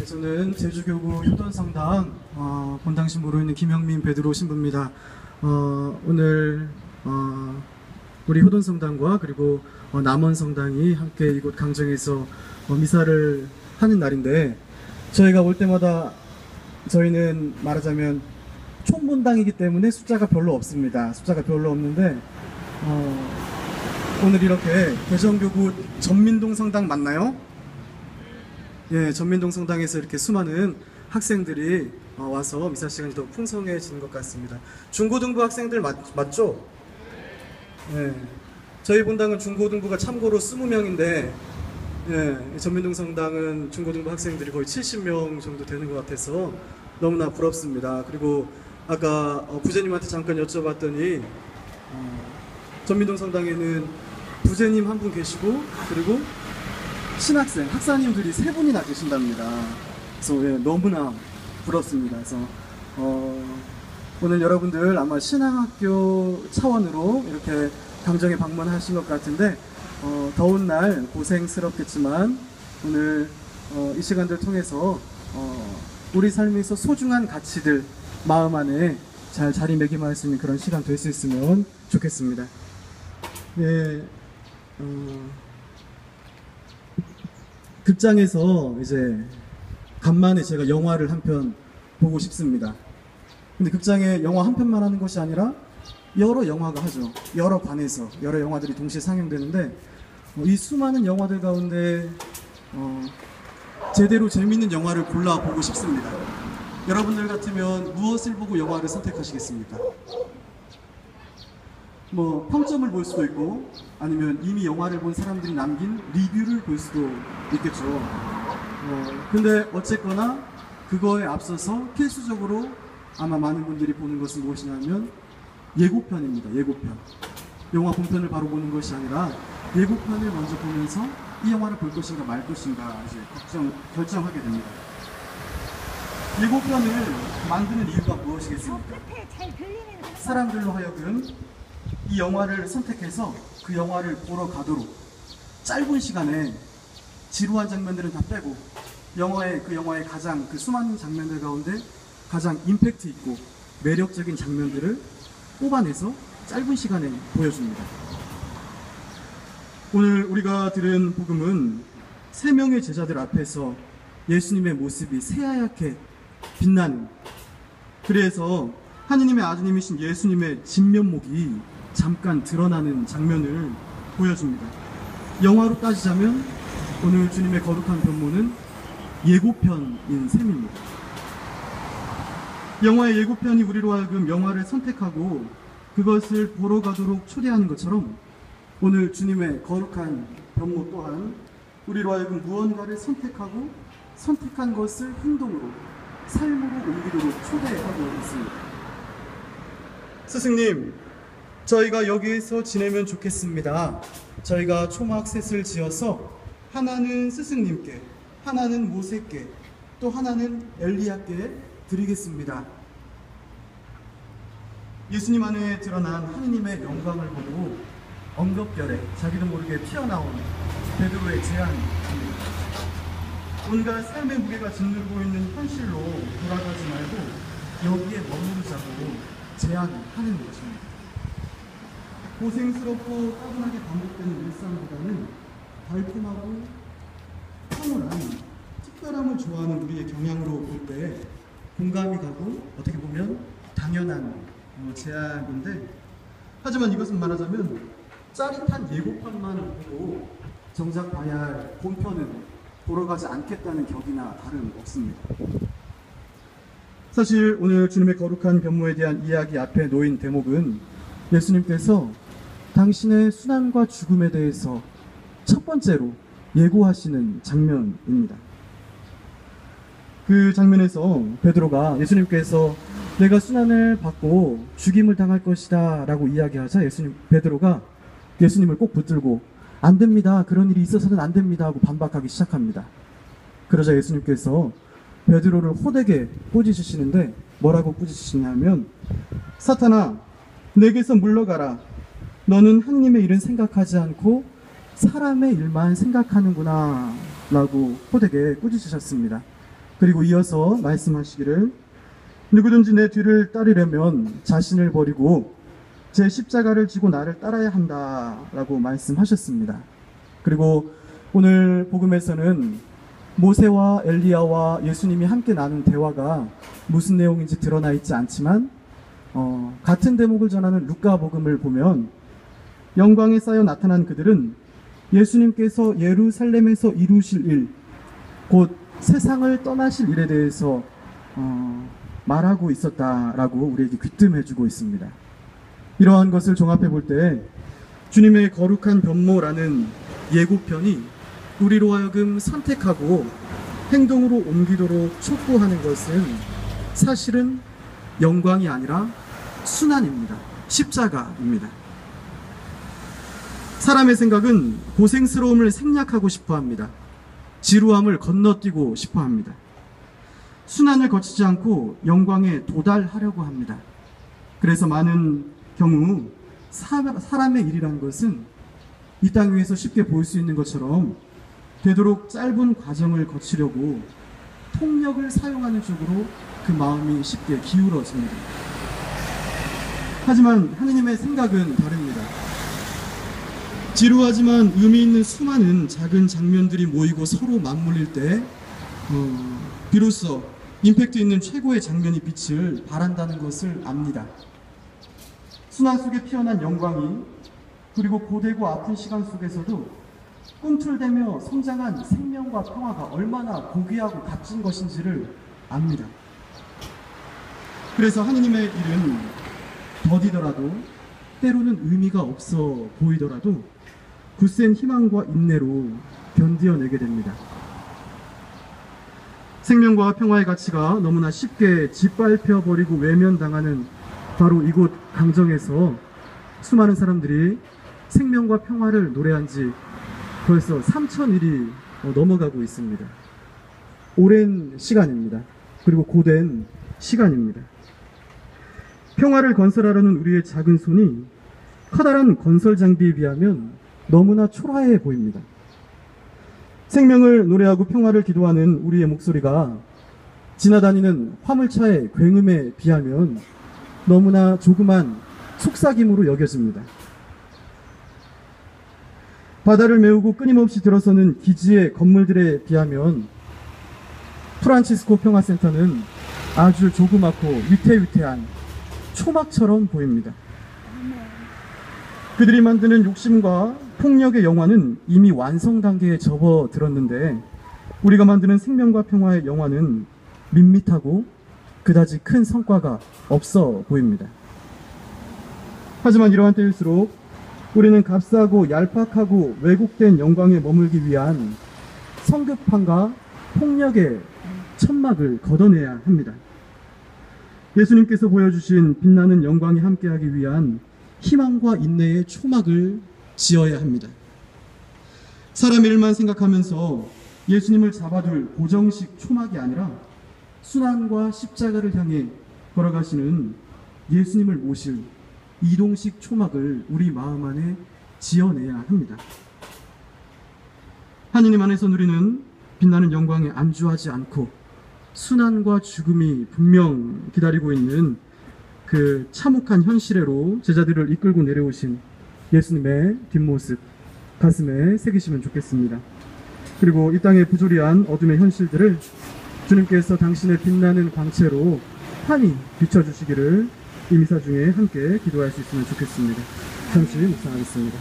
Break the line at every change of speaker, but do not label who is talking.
저는 제주교구 효돈성당 본당 신부로 있는 김영민 베드로 신부입니다. 오늘 우리 효돈성당과 그리고 남원성당이 함께 이곳 강정에서 미사를 하는 날인데, 저희가 올 때마다 저희는 말하자면 총본당이기 때문에 숫자가 별로 없습니다. 숫자가 별로 없는데 오늘 이렇게 대전교구 전민동 성당 맞나요? 예, 전민동 성당에서 이렇게 수많은 학생들이 와서 미사 시간이 더 풍성해지는 것 같습니다. 중고등부 학생들 맞죠? 예, 저희 본당은 중고등부가 참고로 20명인데, 예, 전민동 성당은 중고등부 학생들이 거의 70명 정도 되는 것 같아서 너무나 부럽습니다. 그리고 아까 부제님한테 잠깐 여쭤봤더니 전민동 성당에는 부제님 한 분 계시고 그리고 신학생, 학사님들이 3분이나 계신답니다. 그래서 예, 너무나 부럽습니다. 그래서 오늘 여러분들 아마 신앙학교 차원으로 이렇게 강정에 방문하신 것 같은데, 더운 날 고생스럽겠지만 오늘 이 시간들 통해서 우리 삶에서 소중한 가치들 마음 안에 잘 자리매김할 수 있는 그런 시간 될 수 있으면 좋겠습니다. 예, 극장에서 이제 간만에 제가 영화를 한 편 보고 싶습니다. 근데 극장에 영화 한 편만 하는 것이 아니라 여러 영화가 하죠. 여러 관에서 여러 영화들이 동시에 상영되는데, 이 수많은 영화들 가운데 제대로 재밌는 영화를 골라보고 싶습니다. 여러분들 같으면 무엇을 보고 영화를 선택하시겠습니까? 뭐 평점을 볼 수도 있고 아니면 이미 영화를 본 사람들이 남긴 리뷰를 볼 수도 있겠죠. 근데 어쨌거나 그거에 앞서서 필수적으로 아마 많은 분들이 보는 것은 무엇이냐면 예고편입니다. 예고편. 영화 본편을 바로 보는 것이 아니라 예고편을 먼저 보면서 이 영화를 볼 것인가 말 것인가 이제 결정하게 됩니다. 예고편을 만드는 이유가 무엇이겠습니까? 사람들로 하여금 이 영화를 선택해서 그 영화를 보러 가도록 짧은 시간에 지루한 장면들은 다 빼고 그 영화의 가장 그 수많은 장면들 가운데 가장 임팩트 있고 매력적인 장면들을 뽑아내서 짧은 시간에 보여줍니다. 오늘 우리가 들은 복음은 3명의 제자들 앞에서 예수님의 모습이 새하얗게 빛나는, 그래서 하느님의 아드님이신 예수님의 진면목이 잠깐 드러나는 장면을 보여줍니다. 영화로 따지자면 오늘 주님의 거룩한 변모는 예고편인 셈입니다. 영화의 예고편이 우리로 하여금 영화를 선택하고 그것을 보러 가도록 초대하는 것처럼 오늘 주님의 거룩한 변모 또한 우리로 하여금 무언가를 선택하고 선택한 것을 행동으로, 삶으로 옮기도록 초대하고 있습니다. 스승님, 저희가 여기에서 지내면 좋겠습니다. 저희가 초막셋을 지어서 하나는 스승님께, 하나는 모세께, 또 하나는 엘리야께 드리겠습니다. 예수님 안에 드러난 하느님의 영광을 보고 엉겁결에 자기도 모르게 튀어나온 베드로의 제안입니다. 온갖 삶의 무게가 짓누르고 있는 현실로 돌아가지 말고 여기에 머무르자고 제안하는 것입니다. 고생스럽고 따분하게 반복되는 일상보다는 달콤하고 평온한 특별함을 좋아하는 우리의 경향으로 볼 때 공감이 가고 어떻게 보면 당연한 제안인데, 하지만 이것은 말하자면 짜릿한 예고편만 보고 정작 봐야 할 본편은 보러 가지 않겠다는 격이나 다름없습니다. 사실 오늘 주님의 거룩한 변모에 대한 이야기 앞에 놓인 대목은 예수님께서 당신의 순환과 죽음에 대해서 첫 번째로 예고하시는 장면입니다. 그 장면에서 베드로가 예수님께서 내가 순환을 받고 죽임을 당할 것이다 라고 이야기하자 베드로가 예수님을 꼭 붙들고 안 됩니다, 그런 일이 있어서는 안 됩니다 하고 반박하기 시작합니다. 그러자 예수님께서 베드로를 호되게 꾸짖으시는데 뭐라고 꾸짖으시냐면, 사탄아, 내게서 물러가라. 너는 하느님의 일은 생각하지 않고 사람의 일만 생각하는구나 라고 호되게 꾸짖으셨습니다. 그리고 이어서 말씀하시기를 누구든지 내 뒤를 따르려면 자신을 버리고 제 십자가를 지고 나를 따라야 한다라고 말씀하셨습니다. 그리고 오늘 복음에서는 모세와 엘리야와 예수님이 함께 나눈 대화가 무슨 내용인지 드러나 있지 않지만 같은 대목을 전하는 루카 복음을 보면 영광에 쌓여 나타난 그들은 예수님께서 예루살렘에서 이루실 일, 곧 세상을 떠나실 일에 대해서 말하고 있었다라고 우리에게 귀뜸해주고 있습니다. 이러한 것을 종합해 볼 때 주님의 거룩한 변모라는 예고편이 우리로 하여금 선택하고 행동으로 옮기도록 촉구하는 것은 사실은 영광이 아니라 순환입니다. 십자가입니다. 사람의 생각은 고생스러움을 생략하고 싶어 합니다. 지루함을 건너뛰고 싶어 합니다. 순환을 거치지 않고 영광에 도달하려고 합니다. 그래서 많은 경우 사람의 일이라는 것은 이 땅 위에서 쉽게 볼 수 있는 것처럼 되도록 짧은 과정을 거치려고 통력을 사용하는 쪽으로 그 마음이 쉽게 기울어집니다. 하지만 하느님의 생각은 다릅니다. 지루하지만 의미 있는 수많은 작은 장면들이 모이고 서로 맞물릴 때 비로소 임팩트 있는 최고의 장면이 빛을 발한다는 것을 압니다. 순환 속에 피어난 영광이 그리고 고되고 아픈 시간 속에서도 꿈틀대며 성장한 생명과 평화가 얼마나 고귀하고 값진 것인지를 압니다. 그래서 하느님의 일은 더디더라도 때로는 의미가 없어 보이더라도 굳센 희망과 인내로 견디어내게 됩니다. 생명과 평화의 가치가 너무나 쉽게 짓밟혀버리고 외면당하는 바로 이곳 강정에서 수많은 사람들이 생명과 평화를 노래한 지 벌써 3000일이 넘어가고 있습니다. 오랜 시간입니다. 그리고 고된 시간입니다. 평화를 건설하려는 우리의 작은 손이 커다란 건설 장비에 비하면 너무나 초라해 보입니다. 생명을 노래하고 평화를 기도하는 우리의 목소리가 지나다니는 화물차의 굉음에 비하면 너무나 조그만 속삭임으로 여겨집니다. 바다를 메우고 끊임없이 들어서는 기지의 건물들에 비하면 프란치스코 평화센터는 아주 조그맣고 위태위태한 초막처럼 보입니다. 그들이 만드는 욕심과 폭력의 영화는 이미 완성 단계에 접어들었는데 우리가 만드는 생명과 평화의 영화는 밋밋하고 그다지 큰 성과가 없어 보입니다. 하지만 이러한 때일수록 우리는 값싸고 얄팍하고 왜곡된 영광에 머물기 위한 성급함과 폭력의 천막을 걷어내야 합니다. 예수님께서 보여주신 빛나는 영광이 함께하기 위한 희망과 인내의 초막을 지어야 합니다. 사람의 일만 생각하면서 예수님을 잡아둘 고정식 초막이 아니라 순환과 십자가를 향해 걸어가시는 예수님을 모실 이동식 초막을 우리 마음 안에 지어내야 합니다. 하느님 안에서 누리는 빛나는 영광에 안주하지 않고 순환과 죽음이 분명 기다리고 있는 그 참혹한 현실애로 제자들을 이끌고 내려오신 예수님의 뒷모습 가슴에 새기시면 좋겠습니다. 그리고 이 땅의 부조리한 어둠의 현실들을 주님께서 당신의 빛나는 광채로 환히 비춰주시기를 이 미사 중에 함께 기도할 수 있으면 좋겠습니다. 잠시 묵상하겠습니다.